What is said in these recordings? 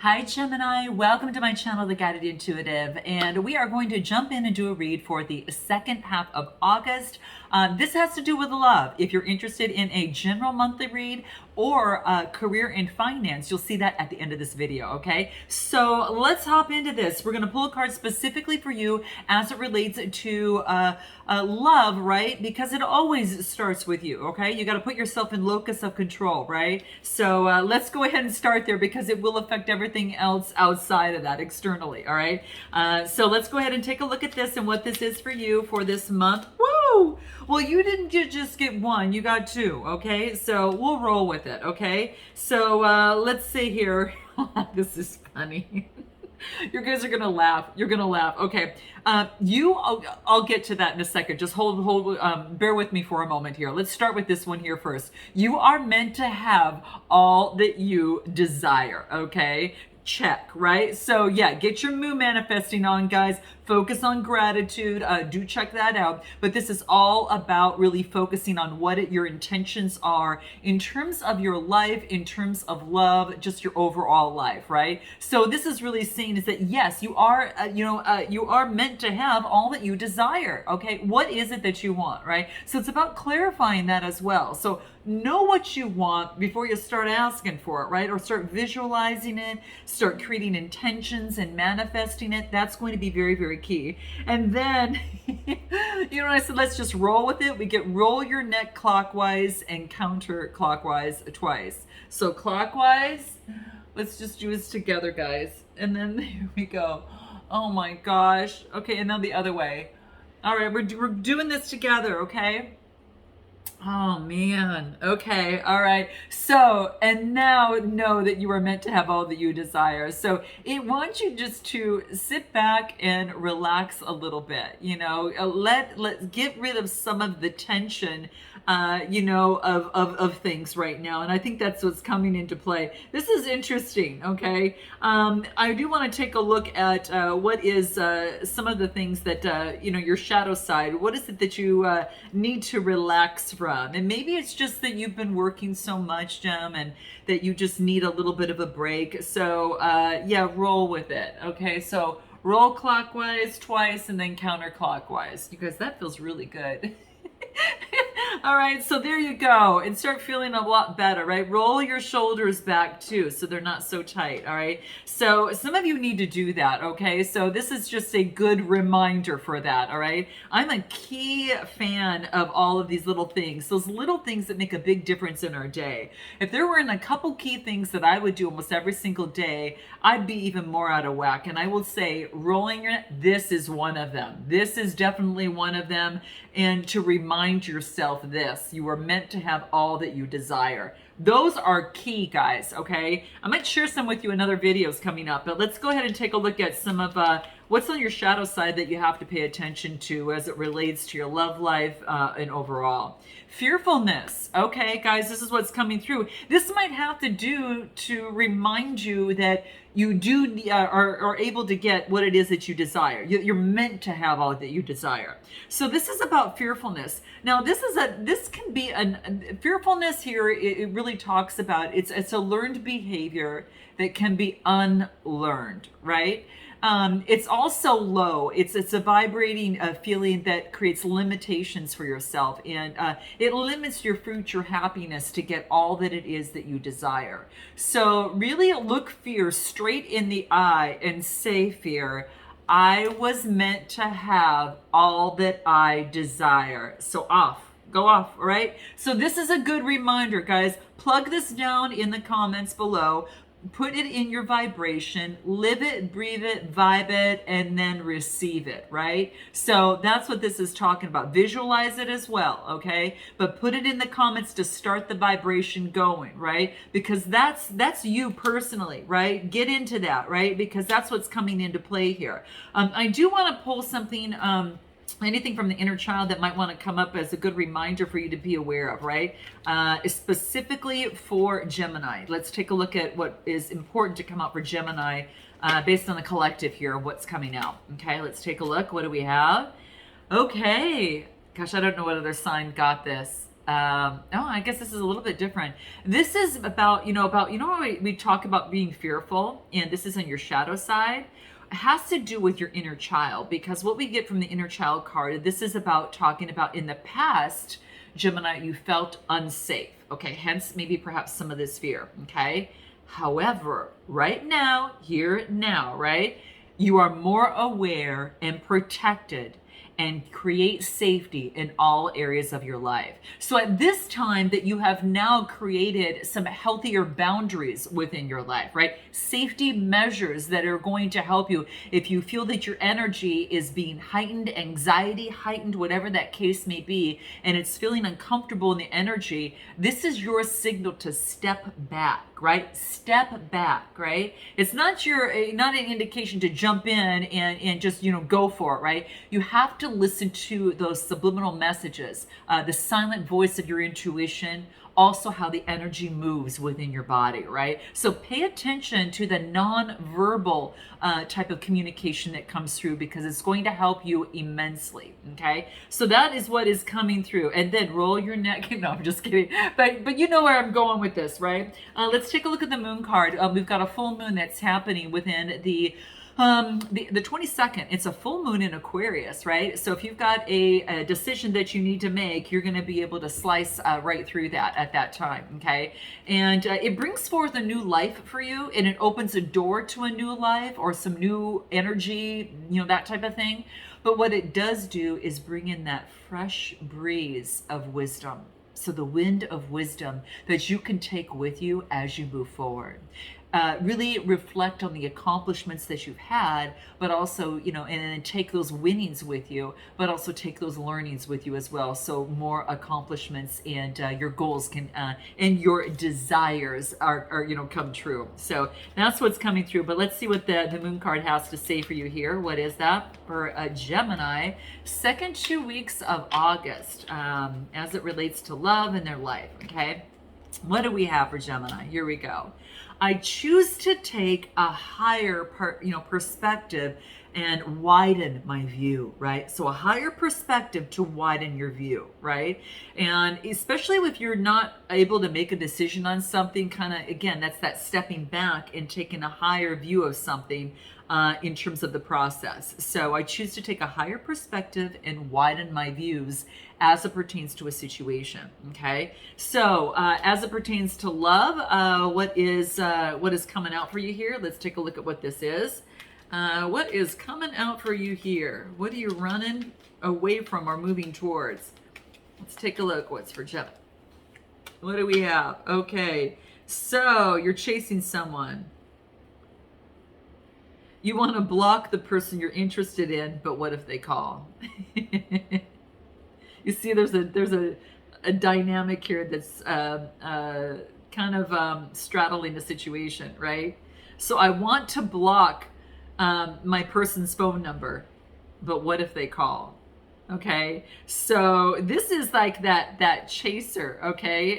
Hi Gemini, welcome to my channel, The Guided Intuitive, and we are going to jump in and do a read for the second half of August. This has to do with love. If you're interested in a general monthly read or career and finance, you'll see that at the end of this video, okay? So let's hop into this. We're gonna pull a card specifically for you as it relates to love, right? Because it always starts with you, okay? You gotta put yourself in locus of control, right? So let's go ahead and start there because it will affect everything else outside of that externally, all right? So let's go ahead and take a look at this and what this is for you for this month. Woo! Well, you didn't just get one, you got two, okay? So we'll roll with it, okay? So let's see here. This is funny. You guys are gonna laugh. You're gonna laugh. Okay, I'll get to that in a second. Just bear with me for a moment here. Let's start with this one here first. You are meant to have all that you desire. Okay. Check, right? So yeah, get your moon manifesting on, guys. Focus on gratitude. Do check that out. But this is all about really focusing on what your intentions are in terms of your life, in terms of love, just your overall life, right? So this is really saying is that yes, you are, you are meant to have all that you desire. Okay, what is it that you want, right? So it's about clarifying that as well. So know what you want before you start asking for it, right? Or start visualizing it, start creating intentions and manifesting it. That's going to be very, very key. And then, you know, I said, let's just roll with it. We get roll your neck clockwise and counterclockwise twice. So clockwise, let's just do this together, guys. And then here we go. Oh my gosh. Okay, and now the other way. All right, we're doing this together, okay? Oh man. Okay. All right. So, and now know that you are meant to have all that you desire. So it wants you just to sit back and relax a little bit, you know, let's get rid of some of the tension, of things right now. And I think that's what's coming into play. This is interesting. Okay. I do want to take a look at, what is, some of the things that, your shadow side, what is it that you, need to relax from? And maybe it's just that you've been working so much, Gem, and that you just need a little bit of a break. So yeah, roll with it. Okay, so roll clockwise twice and then counterclockwise. You guys, that feels really good. All right, so there you go. And start feeling a lot better, right? Roll your shoulders back too, so they're not so tight, all right? So some of you need to do that, okay? So this is just a good reminder for that, all right? I'm a key fan of all of these little things, those little things that make a big difference in our day. If there weren't a couple key things that I would do almost every single day, I'd be even more out of whack. And I will say, rolling your, this is one of them. This is definitely one of them. And to remind yourself this, you are meant to have all that you desire. Those are key, guys, okay? I might share some with you in other videos coming up, but let's go ahead and take a look at some of what's on your shadow side that you have to pay attention to as it relates to your love life and overall. Fearfulness. Okay, guys, this is what's coming through. This might have to do to remind you that you do are able to get what it is that you desire. You're meant to have all that you desire. So this is about fearfulness. Now, this can be fearfulness here. It really talks about it's a learned behavior that can be unlearned, right? It's also low. It's a vibrating feeling that creates limitations for yourself, and it limits your future happiness to get all that it is that you desire. So really look fear straight in the eye and say, fear, I was meant to have all that I desire. So go off, all right? So this is a good reminder, guys. Plug this down in the comments below. Put it in your vibration, live it, breathe it, vibe it, and then receive it, right? So that's what this is talking about. Visualize it as well, okay? But put it in the comments to start the vibration going, right? Because that's you personally, right? Get into that, right? Because that's what's coming into play here. I do want to pull something, anything from the inner child that might want to come up as a good reminder for you to be aware of, right? Specifically for Gemini. Let's take a look at what is important to come out for Gemini based on the collective here, what's coming out. Okay, let's take a look. What do we have? Okay. Gosh, I don't know what other sign got this. I guess this is a little bit different. This is about, when we talk about being fearful, and this is on your shadow side. It has to do with your inner child, because what we get from the inner child card, this is about talking about in the past, Gemini, you felt unsafe. Okay, hence maybe perhaps some of this fear. Okay. However, right now, here now, right? You are more aware and protected and create safety in all areas of your life. So at this time that you have now created some healthier boundaries within your life, right? Safety measures that are going to help you if you feel that your energy is being heightened, anxiety heightened, whatever that case may be, and it's feeling uncomfortable in the energy, this is your signal to step back, right? Step back, right? It's not not an indication to jump in and just, go for it, right? You have to listen to those subliminal messages, the silent voice of your intuition, also how the energy moves within your body, right? So pay attention to the non-verbal type of communication that comes through, because it's going to help you immensely, okay? So that is what is coming through. And then roll your neck. No, I'm just kidding. But you know where I'm going with this, right? Let's take a look at the moon card. We've got a full moon that's happening within the 22nd. It's a full moon in Aquarius, right? So if you've got a decision that you need to make, you're going to be able to slice right through that at that time, okay? And it brings forth a new life for you, and it opens a door to a new life or some new energy, that type of thing. But what it does do is bring in that fresh breeze of wisdom. So the wind of wisdom that you can take with you as you move forward. Really reflect on the accomplishments that you've had, but also, and then take those winnings with you, but also take those learnings with you as well. So more accomplishments and your goals can, and your desires are come true. So that's what's coming through. But let's see what the moon card has to say for you here. What is that for Gemini? Second 2 weeks of August, as it relates to love and their life. Okay. What do we have for Gemini? Here we go. I choose to take a higher perspective and widen my view, right? So a higher perspective to widen your view, right? And especially if you're not able to make a decision on something, kind of, again, that's that stepping back and taking a higher view of something in terms of the process. So I choose to take a higher perspective and widen my views as it pertains to a situation. Okay. So as it pertains to love, what is coming out for you here? Let's take a look at what this is. What is coming out for you here? What are you running away from or moving towards? Let's take a look. What's for Gemini? What do we have? Okay. So you're chasing someone. You want to block the person you're interested in, but what if they call? You see, there's a dynamic here that's kind of straddling the situation, right? So I want to block my person's phone number, but what if they call? Okay, so this is like that chaser, okay,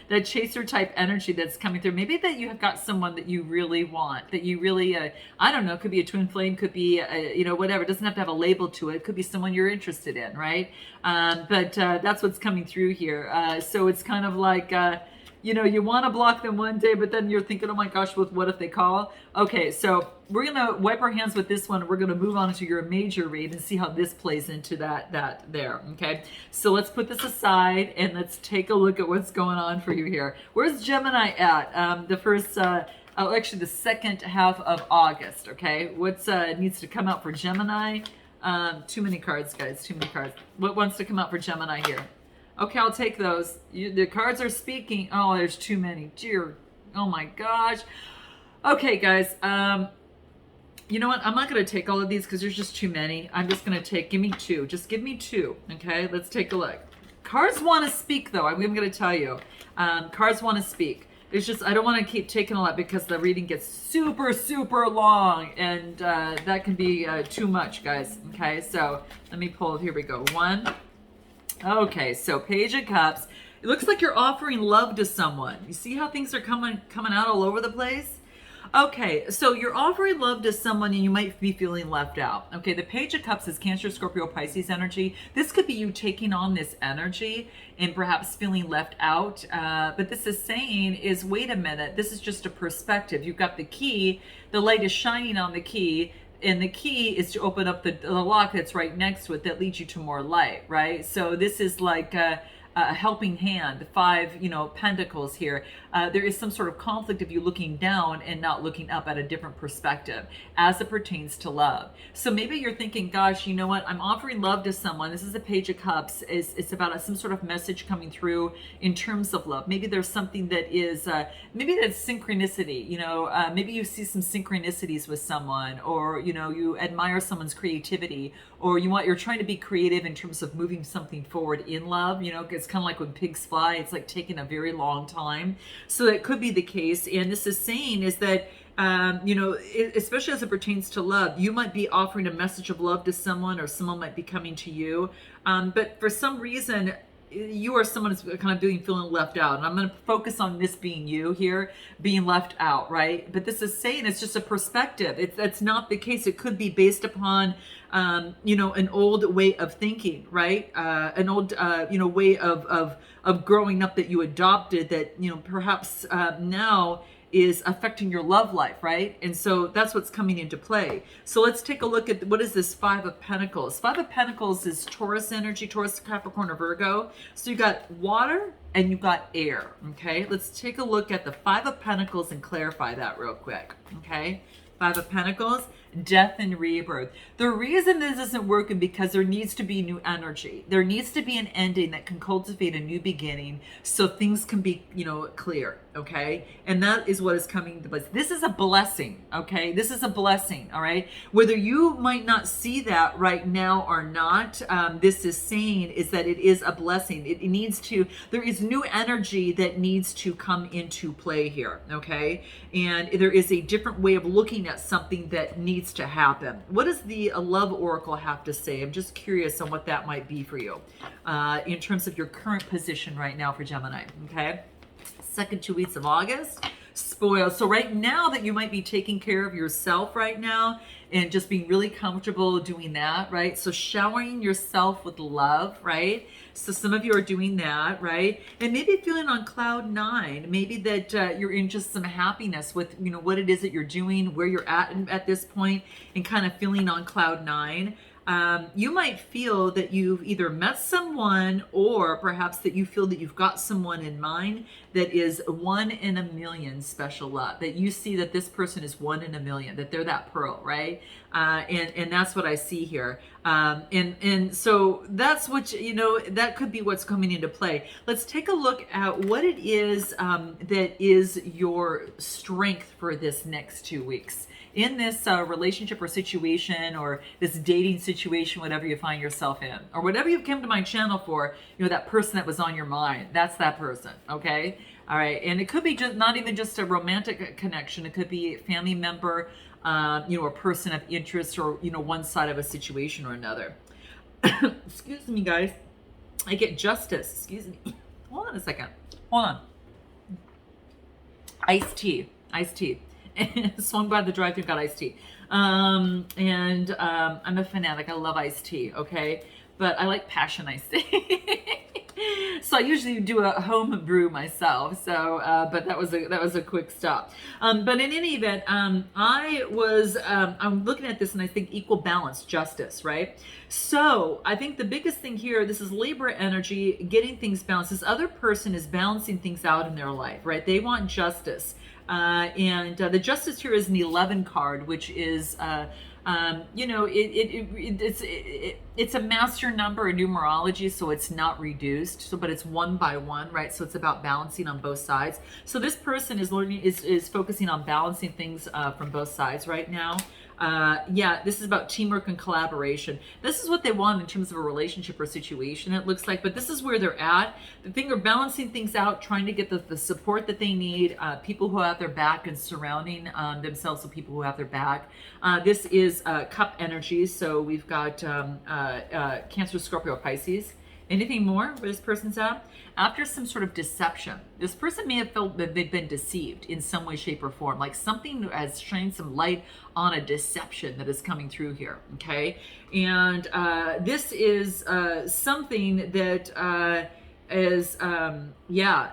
that chaser type energy that's coming through. Maybe that you have got someone that you really want, that you really, I don't know, could be a twin flame, could be, whatever. It doesn't have to have a label to it. It could be someone you're interested in, right? But that's what's coming through here. So it's kind of like, you want to block them one day, but then you're thinking, oh my gosh, what if they call? Okay, so we're going to wipe our hands with this one. We're going to move on to your major read and see how this plays into that there, okay? So let's put this aside and let's take a look at what's going on for you here. Where's Gemini at? Actually the second half of August, okay? What's needs to come out for Gemini? Too many cards, guys, too many cards. What wants to come out for Gemini here? Okay, I'll take those. The cards are speaking. Oh, there's too many. Dear, oh my gosh. Okay, guys. You know what? I'm not going to take all of these because there's just too many. I'm just going to give me two. Just give me two. Okay, let's take a look. Cards want to speak, though. I'm going to tell you. Cards want to speak. It's just, I don't want to keep taking a lot because the reading gets super, super long. And that can be too much, guys. Okay, so let me pull. Here we go. One. Okay, so Page of Cups. It looks like you're offering love to someone. You see how things are coming out all over the place? Okay, so you're offering love to someone and you might be feeling left out. Okay, the Page of Cups is Cancer, Scorpio, Pisces energy. This could be you taking on this energy and perhaps feeling left out. But this is saying is, wait a minute, this is just a perspective. You've got the key, the light is shining on the key, and the key is to open up the lock that's right next to it that leads you to more light, right? So this is like a helping hand, five, pentacles here. There is some sort of conflict of you looking down and not looking up at a different perspective as it pertains to love. So maybe you're thinking, gosh, you know what? I'm offering love to someone. This is a Page of Cups. It's about some sort of message coming through in terms of love. Maybe there's something that is, maybe that's synchronicity. Maybe you see some synchronicities with someone, or, you admire someone's creativity, or you're trying to be creative in terms of moving something forward in love. It's kind of like when pigs fly. It's like taking a very long time. So that could be the case. And this is saying is that, especially as it pertains to love, you might be offering a message of love to someone, or someone might be coming to you. But for some reason, you are someone who's kind of feeling left out. And I'm going to focus on this being you here, being left out, right? But this is saying it's just a perspective. That's not the case. It could be based upon, an old way of thinking, right? An old, way of growing up that you adopted that, perhaps now is affecting your love life, right? And so that's what's coming into play. So let's take a look at what is this Five of Pentacles. Five of Pentacles is Taurus energy, Taurus, Capricorn, or Virgo. So you got water and you got air, okay? Let's take a look at the Five of Pentacles and clarify that real quick, okay? Five of Pentacles, death and rebirth. The reason this isn't working because there needs to be new energy. There needs to be an ending that can cultivate a new beginning so things can be, clear, okay? And that is what is coming to place. This is a blessing, okay? This is a blessing, all right? Whether you might not see that right now or not, this is saying is that it is a blessing. It needs to, there is new energy that needs to come into play here, okay? And there is a different way of looking at something that needs to happen. What does the love oracle have to say? I'm just curious on what that might be for you in terms of your current position right now for Gemini, okay? Second 2 weeks of August, spoil. So right now that you might be taking care of yourself right now and just being really comfortable doing that, right? So showering yourself with love, right? So some of you are doing that, right? And maybe feeling on cloud nine, maybe that you're in just some happiness with, what it is that you're doing, where you're at this point, and kind of feeling on cloud nine. You might feel that you've either met someone, or perhaps that you feel that you've got someone in mind that is 1 in a million special love, that you see that this person is 1 in a million, that they're that pearl, right? And that's what I see here. And so that's what, that could be what's coming into play. Let's take a look at what it is that is your strength for this next 2 weeks. In this relationship or situation, or this dating situation, whatever you find yourself in, or whatever you've come to my channel for, that person that was on your mind, that's that person, okay? All right, and it could be just not even just a romantic connection. It could be a family member, a person of interest, or, one side of a situation or another. Excuse me, guys. I get justice. Excuse me. Hold on a second. Hold on. Iced tea. Swung by the drive-thru, got iced tea. I'm a fanatic. I love iced tea, okay? But I like passion iced tea. So I usually do a home brew myself. So, but that was a quick stop. But in any event, I'm looking at this and I think equal balance, justice, right? So I think the biggest thing here, this is Libra energy, getting things balanced. This other person is balancing things out in their life, right? They want justice. And the justice here is an 11 card, which is, it's a master number in numerology, so it's not reduced. So, but it's 1 by 1, right? So it's about balancing on both sides. So this person is is focusing on balancing things from both sides right now. This is about teamwork and collaboration. This is what they want in terms of a relationship or situation, it looks like, but this is where they're at. The thing, they're balancing things out, trying to get the support that they need, people who have their back, and surrounding themselves with people who have their back. This is cup energy, so we've got Cancer, Scorpio, Pisces. Anything more where this person's at? After some sort of deception, this person may have felt that they've been deceived in some way, shape, or form. Like something has shined some light on a deception that is coming through here. Okay. And this is something that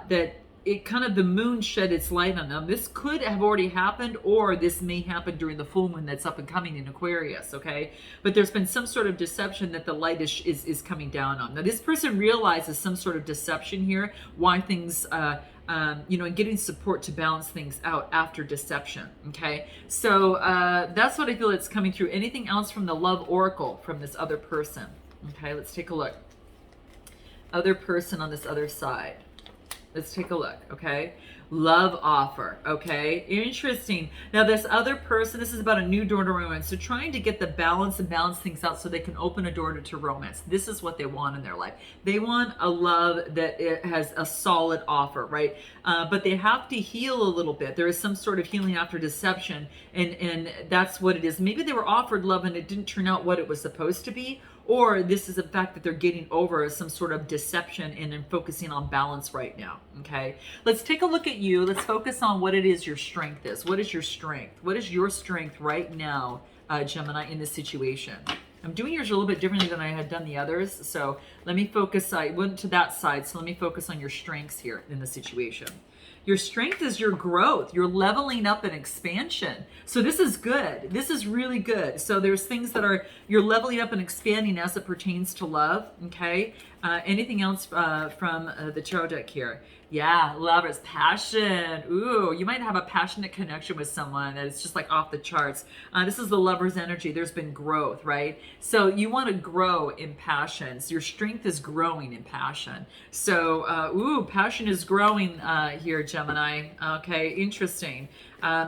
that it kind of, the moon shed its light on them. This could have already happened, or this may happen during the full moon that's up and coming in Aquarius, okay? But there's been some sort of deception that the light is coming down on. Now, this person realizes some sort of deception here, why things, and getting support to balance things out after deception, okay? So that's what I feel it's coming through. Anything else from the love oracle from this other person? Okay, let's take a look. Other person on this other side. Let's take a look, okay? Love offer, okay? Interesting. Now, this other person, this is about a new door to romance. So trying to get the balance and balance things out so they can open a door to romance. This is what they want in their life. They want a love that it has a solid offer, right? But they have to heal a little bit. There is some sort of healing after deception, and that's what it is. Maybe they were offered love and it didn't turn out what it was supposed to be, or this is a fact that they're getting over some sort of deception and then focusing on balance right now, okay? Let's take a look at you. Let's focus on what it is your strength is. What is your strength? What is your strength right now, Gemini, in this situation? I'm doing yours a little bit differently than I had done the others, so let me focus. I went to that side, so let me focus on your strengths here in the situation. Your strength is your growth. You're leveling up and expansion. So this is good. This is really good. So there's things that are, you're leveling up and expanding as it pertains to love. Okay. Anything else from the tarot deck here? Yeah, lovers, passion. Ooh, you might have a passionate connection with someone that is just like off the charts. This is the lover's energy. There's been growth, right? So you want to grow in passions. Your strength is growing in passion. So, passion is growing here, Gemini. Okay, interesting.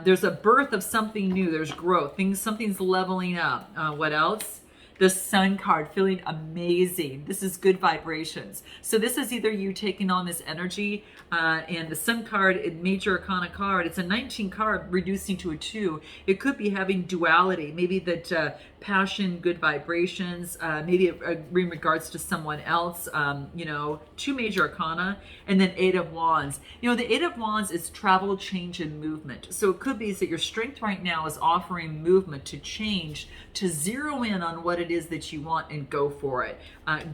There's a birth of something new. There's growth. Something's leveling up. What else? The Sun card, feeling amazing. This is good vibrations. So this is either you taking on this energy, and the Sun card, major arcana card, it's a 19 card reducing to a 2. It could be having duality, maybe that passion, good vibrations, maybe in regards to someone else, 2 major arcana, and then 8 of Wands. The 8 of Wands is travel, change, and movement. So it could be that your strength right now is offering movement to change, to zero in on what it is that you want and go for it.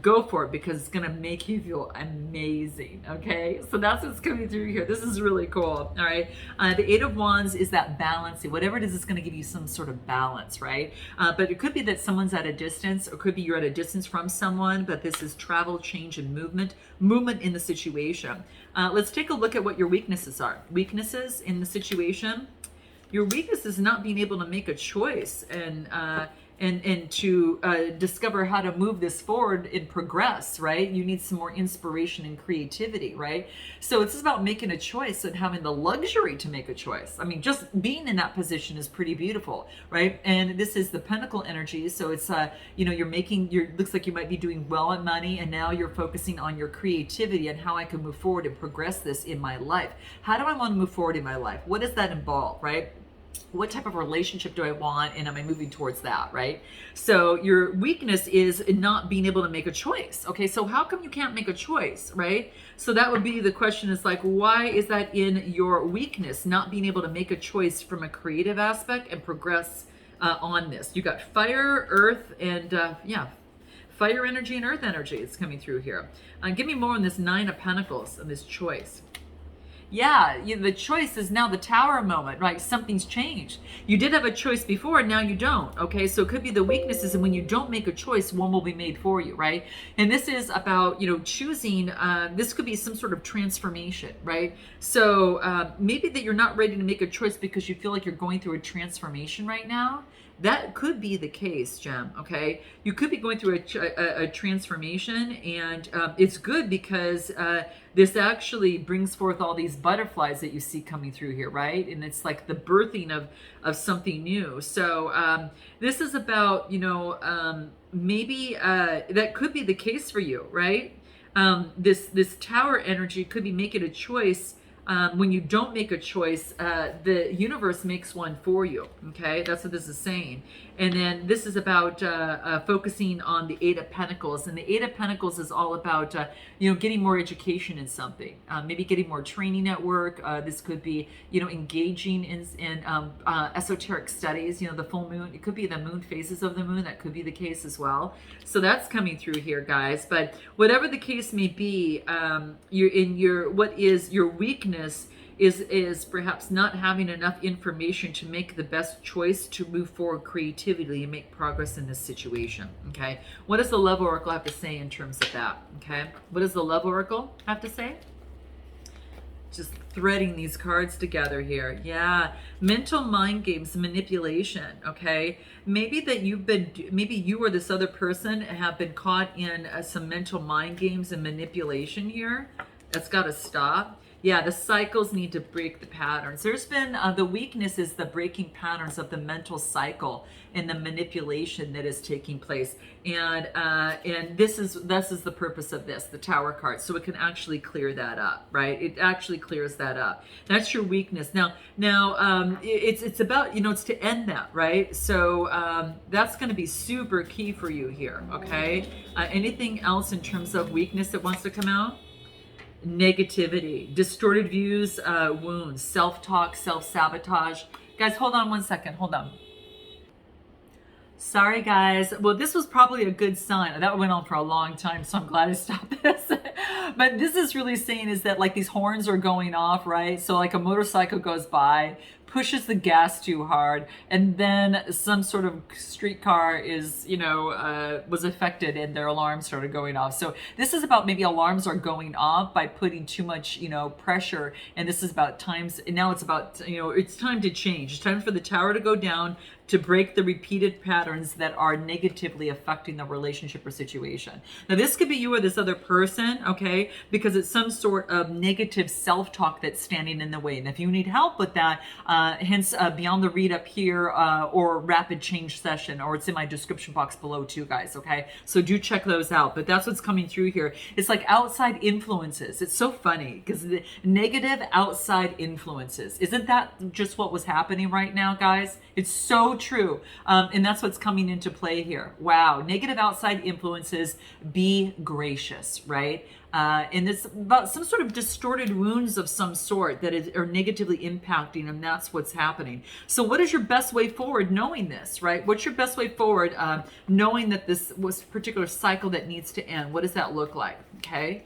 Go for it because it's going to make you feel amazing, okay? So that's what's coming through here. This is really cool, all right? The 8 of Wands is that balancing. Whatever it is, it's going to give you some sort of balance, right? But it could be that someone's at a distance, or could be you're at a distance from someone, but this is travel, change, and movement in the situation. Let's take a look at what your weaknesses are. Weaknesses in the situation. Your weakness is not being able to make a choice and to discover how to move this forward and progress, right? You need some more inspiration and creativity, right? So it's just about making a choice and having the luxury to make a choice. I mean, just being in that position is pretty beautiful, right? And this is the Pentacle energy. So it's, looks like you might be doing well in money, and now you're focusing on your creativity and how I can move forward and progress this in my life. How do I want to move forward in my life? What does that involve, right? What type of relationship do I want, and am I moving towards that, right? So your weakness is in not being able to make a choice. Okay, so how come you can't make a choice, right? So that would be the question, is like, why is that in your weakness, not being able to make a choice from a creative aspect and progress on this? You got fire, earth, and fire energy and earth energy is coming through here. Give me more on this 9 of Pentacles and this choice. Yeah, the choice is now the Tower moment, right? Something's changed. You did have a choice before, and now you don't, okay? So it could be the weaknesses, and when you don't make a choice, one will be made for you, right? And this is about, choosing, this could be some sort of transformation, right? So maybe that you're not ready to make a choice because you feel like you're going through a transformation right now. That could be the case, Gem, okay? You could be going through a transformation, and it's good because this actually brings forth all these butterflies that you see coming through here, right? And it's like the birthing of something new. So this is about, maybe that could be the case for you, right? This Tower energy could be making a choice when you don't make a choice, the universe makes one for you. Okay, that's what this is saying. And then this is about focusing on the Eight of Pentacles, and the Eight of Pentacles is all about getting more education in something, maybe getting more training at work. This could be engaging in esoteric studies. The full moon. It could be the moon phases of the moon. That could be the case as well. So that's coming through here, guys. But whatever the case may be, what is your weakness is perhaps not having enough information to make the best choice to move forward creatively and make progress in this situation. Okay, what does the Love Oracle have to say in terms of that? Okay, what does the Love Oracle have to say? Just threading these cards together here. Yeah, mental mind games, manipulation. Okay, maybe you or this other person have been caught in some mental mind games and manipulation here. That's got to stop. Yeah, the cycles need to break the patterns. There's been the weakness is the breaking patterns of the mental cycle and the manipulation that is taking place. And this is the purpose of this, the Tower card, so it can actually clear that up, right? It actually clears that up. That's your weakness. Now, it's about it's to end that, right? So that's going to be super key for you here. Okay. Anything else in terms of weakness that wants to come out? Negativity, distorted views, wounds, self-talk, self-sabotage. Guys, hold on one second. Hold on. Sorry, guys. Well, this was probably a good sign. That went on for a long time, so I'm glad I stopped this. But this is really saying is that like these horns are going off, right? So like a motorcycle goes by, pushes the gas too hard, and then some sort of streetcar is, was affected and their alarms started going off. So this is about maybe alarms are going off by putting too much, pressure. And this is about times, and now it's about, it's time to change. It's time for the tower to go down, to break the repeated patterns that are negatively affecting the relationship or situation. Now, this could be you or this other person, okay? Because it's some sort of negative self-talk that's standing in the way. And if you need help with that, hence Beyond the Read up here or Rapid Change Session, or it's in my description box below too, guys, okay? So do check those out. But that's what's coming through here. It's like outside influences. It's so funny because the negative outside influences. Isn't that just what was happening right now, guys? It's so true. And that's what's coming into play here. Wow. Negative outside influences, be gracious, right? And it's about some sort of distorted wounds of some sort that are negatively impacting, and that's what's happening. So what is your best way forward knowing this, right? What's your best way forward knowing that this was a particular cycle that needs to end? What does that look like? Okay.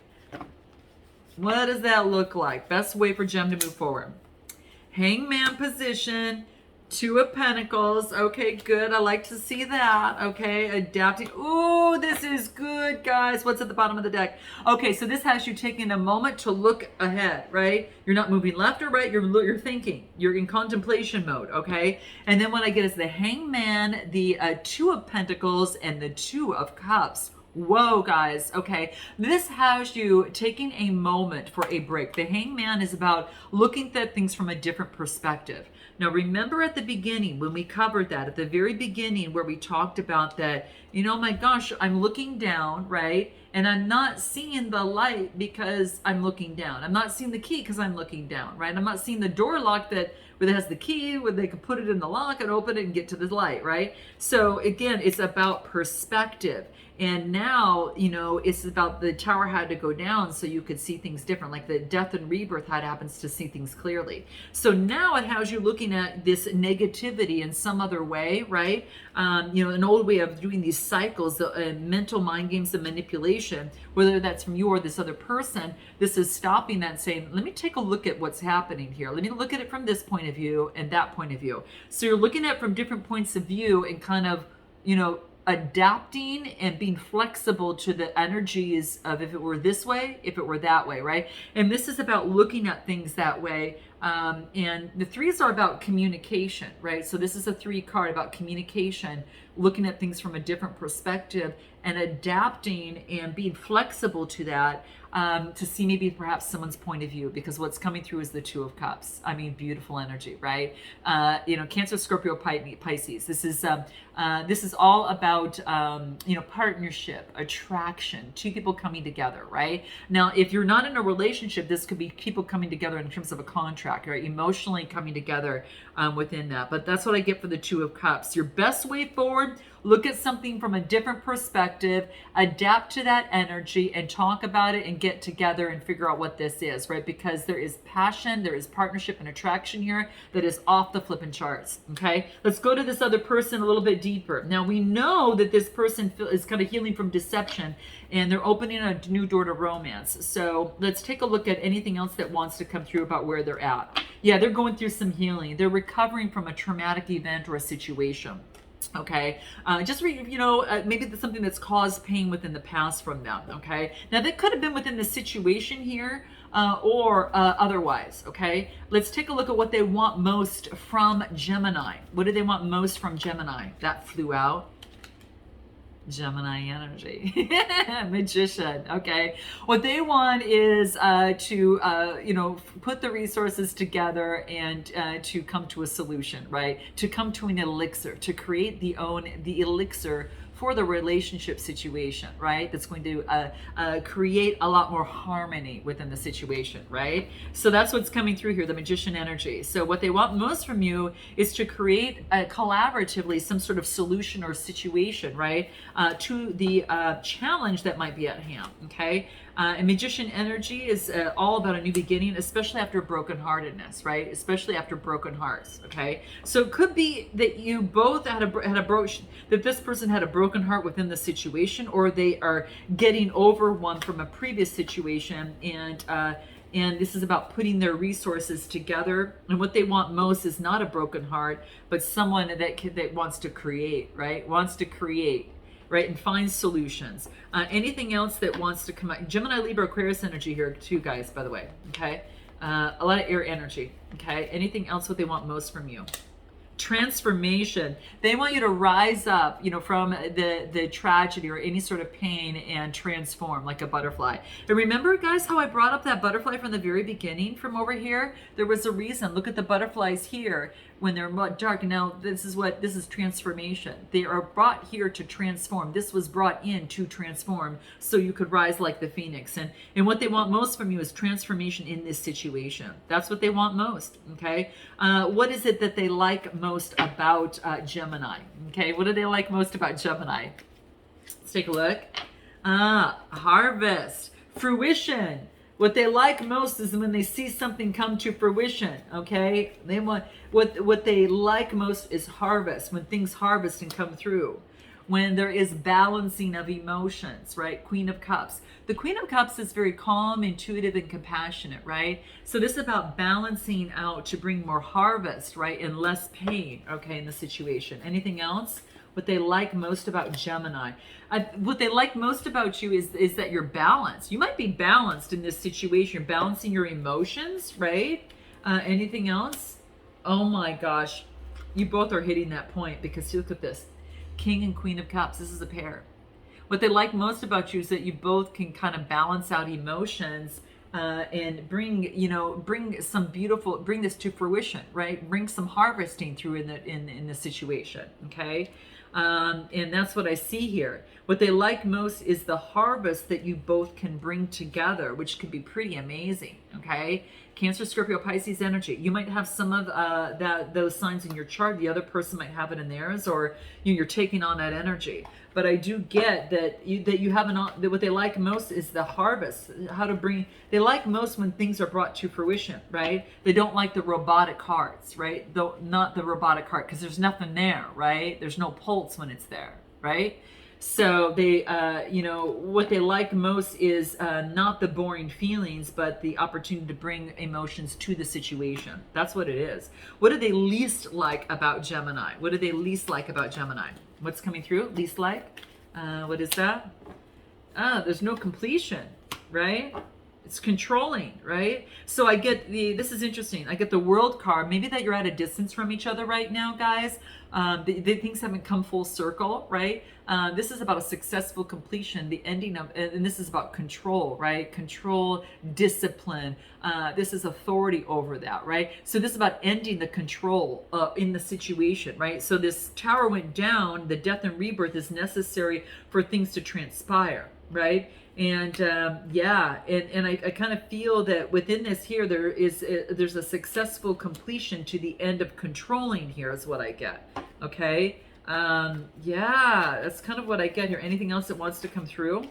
What does that look like? Best way for Gem to move forward. Hangman position. Two of Pentacles. Okay, good. I like to see that. Okay, adapting. Ooh, this is good, guys. What's at the bottom of the deck? Okay, so this has you taking a moment to look ahead, right? You're not moving left or right. You're thinking. You're in contemplation mode, okay? And then what I get is the Hangman, the Two of Pentacles, and the Two of Cups. Whoa, guys. Okay. This has you taking a moment for a break. The Hangman is about looking at things from a different perspective. Now, remember at the beginning when we covered that, at the very beginning where we talked about that, my gosh, I'm looking down, right? And I'm not seeing the light because I'm looking down. I'm not seeing the key because I'm looking down, right? I'm not seeing the door lock where it has the key, where they can put it in the lock and open it and get to the light, right? So again, it's about perspective. And now, it's about the tower had to go down so you could see things different, like the death and rebirth had happens to see things clearly. So now it has you looking at this negativity in some other way, right? An old way of doing these cycles, mental mind games and manipulation, whether that's from you or this other person, this is stopping that and saying, let me take a look at what's happening here. Let me look at it from this point of view and that point of view. So you're looking at it from different points of view and kind of, adapting and being flexible to the energies of if it were this way, if it were that way, right? And this is about looking at things that way. And the threes are about communication, right? So this is a 3 card about communication, looking at things from a different perspective and adapting and being flexible to that. to see maybe perhaps someone's point of view, because what's coming through is the Two of Cups. I mean, beautiful energy, right? Cancer, Scorpio, Pisces. This is all about partnership, attraction, two people coming together, right? Now, if you're not in a relationship, this could be people coming together in terms of a contract, right? Emotionally coming together within that. But that's what I get for the Two of Cups. Your best way forward: look at something from a different perspective, adapt to that energy, and talk about it and get together and figure out what this is, right? Because there is passion, there is partnership and attraction here that is off the flipping charts, okay? Let's go to this other person a little bit deeper. Now, we know that this person is kind of healing from deception, and they're opening a new door to romance. So let's take a look at anything else that wants to come through about where they're at. Yeah, they're going through some healing. They're recovering from a traumatic event or a situation. Okay, maybe that's something that's caused pain within the past from them. Okay, now that could have been within the situation here or otherwise. Okay, let's take a look at what they want most from Gemini. What do they want most from Gemini? That flew out. Gemini energy. Magician. Okay, what they want is to put the resources together and to come to a solution, right? To come to an elixir, to create the elixir for the relationship situation, right? That's going to create a lot more harmony within the situation, right? So that's what's coming through here, the Magician energy. So what they want most from you is to create collaboratively some sort of solution or situation, right? To the challenge that might be at hand, okay? And Magician energy is all about a new beginning, especially after brokenheartedness, right? Especially after broken hearts, okay? So it could be that you both that this person had a broken heart within the situation, or they are getting over one from a previous situation, and this is about putting their resources together. And what they want most is not a broken heart, but someone that wants to create, right? Wants to create, right? And find solutions. Anything else that wants to come out? Gemini, Libra, Aquarius energy here too, guys, by the way. Okay. A lot of air energy. Okay. Anything else what they want most from you? Transformation. They want you to rise up, from the tragedy or any sort of pain and transform like a butterfly. And remember, guys, how I brought up that butterfly from the very beginning from over here? There was a reason. Look at the butterflies here when they're dark. Now, this is transformation. They are brought here to transform. This was brought in to transform so you could rise like the phoenix. And what they want most from you is transformation in this situation. That's what they want most, okay? What is it that they like most about Gemini? Okay, what do they like most about Gemini? Let's take a look. Harvest, fruition. What they like most is when they see something come to fruition, okay? They want what they like most is harvest, when things harvest and come through. When there is balancing of emotions, right? Queen of Cups. The Queen of Cups is very calm, intuitive, and compassionate, right? So this is about balancing out to bring more harvest, right? And less pain, okay, in the situation. Anything else? What they like most about Gemini. What they like most about you is that you're balanced. You might be balanced in this situation. You're balancing your emotions, right? Anything else? Oh my gosh. You both are hitting that point, because look at this. King and Queen of Cups. This is a pair. What they like most about you is that you both can kind of balance out emotions and bring this to fruition, right? Bring some harvesting through in the situation, okay? And that's what I see here. What they like most is the harvest that you both can bring together, which could be pretty amazing, okay? Cancer, Scorpio, Pisces energy. You might have some of those signs in your chart. The other person might have it in theirs, or you're taking on that energy. But I do get that you have that what they like most is the harvest. They like most when things are brought to fruition, right? They don't like the robotic hearts, right? Though not the robotic heart, because there's nothing there, right? There's no pulse when it's there, right? So they, what they like most is not the boring feelings, but the opportunity to bring emotions to the situation. That's what it is. What do they least like about Gemini? What do they least like about Gemini? What's coming through? Least like? What is that? There's no completion, right? It's controlling, right? So I get this is interesting. I get the World card. Maybe that you're at a distance from each other right now, guys. The things haven't come full circle, right? This is about a successful completion, the ending of, and this is about control, right? Control, discipline. This is authority over that, right? So this is about ending the control in the situation, right? So this tower went down. The death and rebirth is necessary for things to transpire, right? And yeah, and I kind of feel that within this here, there's a successful completion to the end of controlling here is what I get. Okay. Yeah, that's kind of what I get here. Anything else that wants to come through?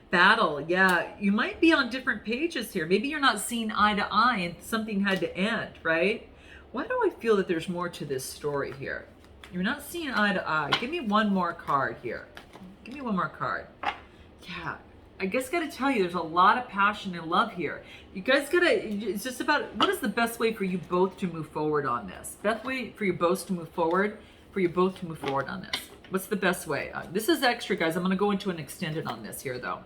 Battle. Yeah, you might be on different pages here. Maybe you're not seeing eye to eye and something had to end, right? Why do I feel that there's more to this story here? You're not seeing eye to eye. Give me one more card here. Give me one more card. Yeah, I guess gotta tell you, there's a lot of passion and love here. You guys it's just about what is the best way for you both to move forward on this? Best way for you both to move forward, on this. What's the best way? This is extra, guys. I'm gonna go into an extended on this here, though.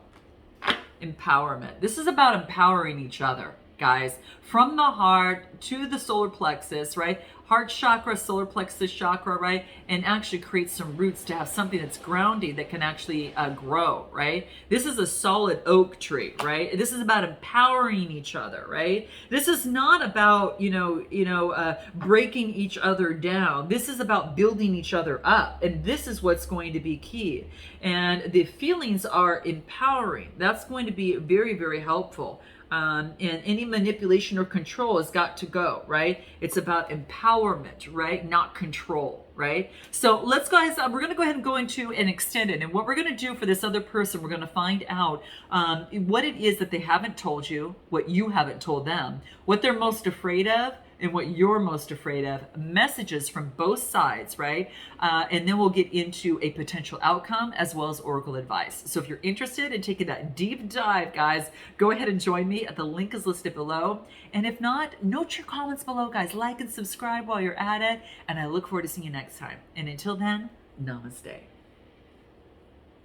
Empowerment. This is about empowering each other, guys, from the heart to the solar plexus, right? Heart chakra, solar plexus chakra, right? And actually create some roots to have something that's grounding that can actually grow, right? This is a solid oak tree, right? This is about empowering each other, right? This is not about, breaking each other down. This is about building each other up. And this is what's going to be key. And the feelings are empowering. That's going to be very, very helpful. And any manipulation or control has got to go, right? It's about empowerment, right? Not control, right? So let's guys, we're going to go ahead and go into an extended. And what we're going to do for this other person, we're going to find out what it is that they haven't told you, what you haven't told them, what they're most afraid of, and what you're most afraid of, messages from both sides, right? And then we'll get into a potential outcome as well as oracle advice. So if you're interested in taking that deep dive, guys, go ahead and join me. The link is listed below. And if not, note your comments below, guys. Like and subscribe while you're at it. And I look forward to seeing you next time. And until then, namaste.